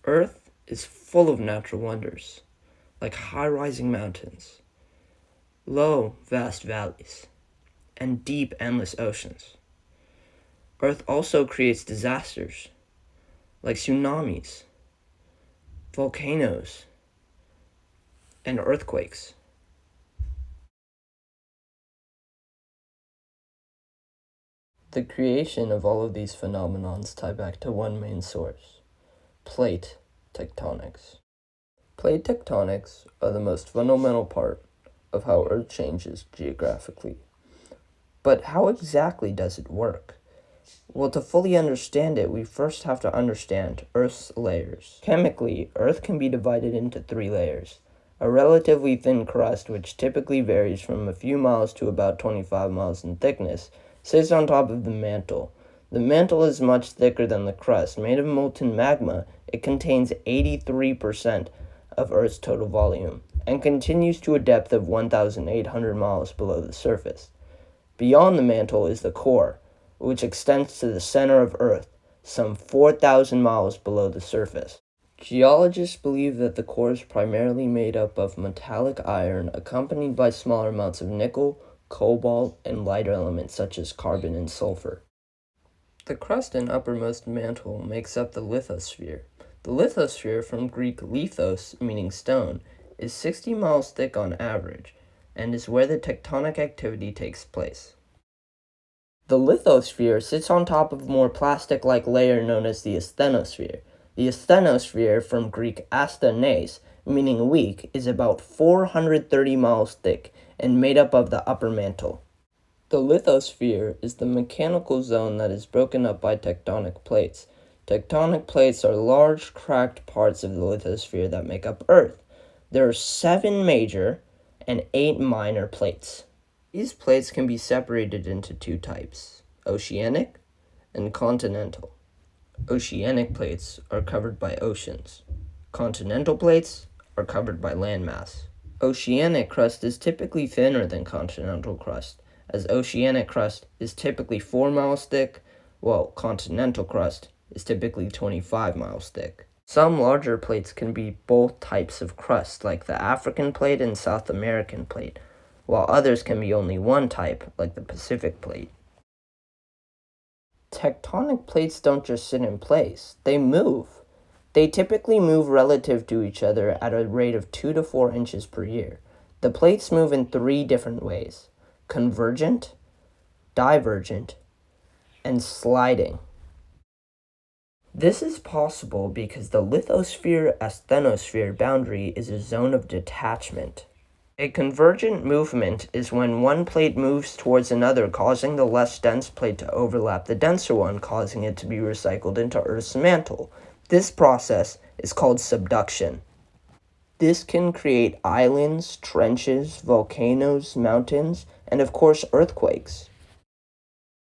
Earth is full of natural wonders, like high-rising mountains, low, vast valleys, and deep, endless oceans. Earth also creates disasters, like tsunamis, volcanoes, and earthquakes. The creation of all of these phenomenons tie back to one main source: plate tectonics. Plate tectonics are the most fundamental part of how Earth changes geographically. But how exactly does it work? Well, to fully understand it, we first have to understand Earth's layers. Chemically, Earth can be divided into 3 layers. A relatively thin crust, which typically varies from a few miles to about 25 miles in thickness, sits on top of the mantle. The mantle is much thicker than the crust. Made of molten magma, it contains 83% of Earth's total volume, and continues to a depth of 1,800 miles below the surface. Beyond the mantle is the core, which extends to the center of Earth, some 4,000 miles below the surface. Geologists believe that the core is primarily made up of metallic iron accompanied by smaller amounts of nickel, cobalt, and lighter elements such as carbon and sulfur. The crust and uppermost mantle makes up the lithosphere. The lithosphere, from Greek lithos, meaning stone, is 60 miles thick on average, and is where the tectonic activity takes place. The lithosphere sits on top of a more plastic-like layer known as the asthenosphere. The asthenosphere, from Greek asthenes, meaning weak, is about 430 miles thick and made up of the upper mantle. The lithosphere is the mechanical zone that is broken up by tectonic plates. Tectonic plates are large, cracked parts of the lithosphere that make up Earth. There are 7 major and 8 minor plates. These plates can be separated into 2 types: oceanic and continental. Oceanic plates are covered by oceans. Continental plates are covered by landmass. Oceanic crust is typically thinner than continental crust, as oceanic crust is typically 4 miles thick, while continental crust is typically 25 miles thick. Some larger plates can be both types of crust, like the African plate and South American plate, while others can be only one type, like the Pacific plate. Tectonic plates don't just sit in place, they move. They typically move relative to each other at a rate of 2 to 4 inches per year. The plates move in 3 different ways: convergent, divergent, and sliding. This is possible because the lithosphere-asthenosphere boundary is a zone of detachment. A convergent movement is when one plate moves towards another, causing the less dense plate to overlap the denser one, causing it to be recycled into Earth's mantle. This process is called subduction. This can create islands, trenches, volcanoes, mountains, and of course earthquakes.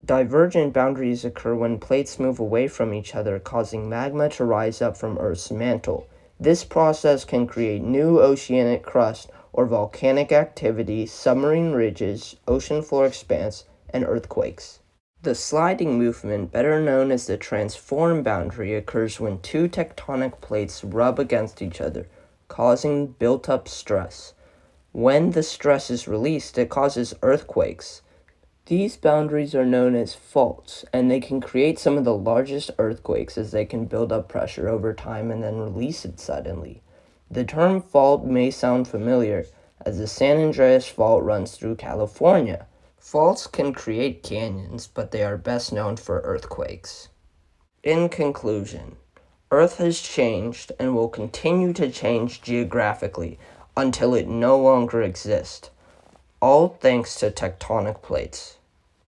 Divergent boundaries occur when plates move away from each other, causing magma to rise up from Earth's mantle. This process can create new oceanic crust or volcanic activity, submarine ridges, ocean floor expanse, and earthquakes. The sliding movement, better known as the transform boundary, occurs when 2 tectonic plates rub against each other, causing built-up stress. When the stress is released, it causes earthquakes. These boundaries are known as faults, and they can create some of the largest earthquakes as they can build up pressure over time and then release it suddenly. The term fault may sound familiar, as the San Andreas Fault runs through California. Faults can create canyons, but they are best known for earthquakes. In conclusion, Earth has changed and will continue to change geographically until it no longer exists, all thanks to tectonic plates.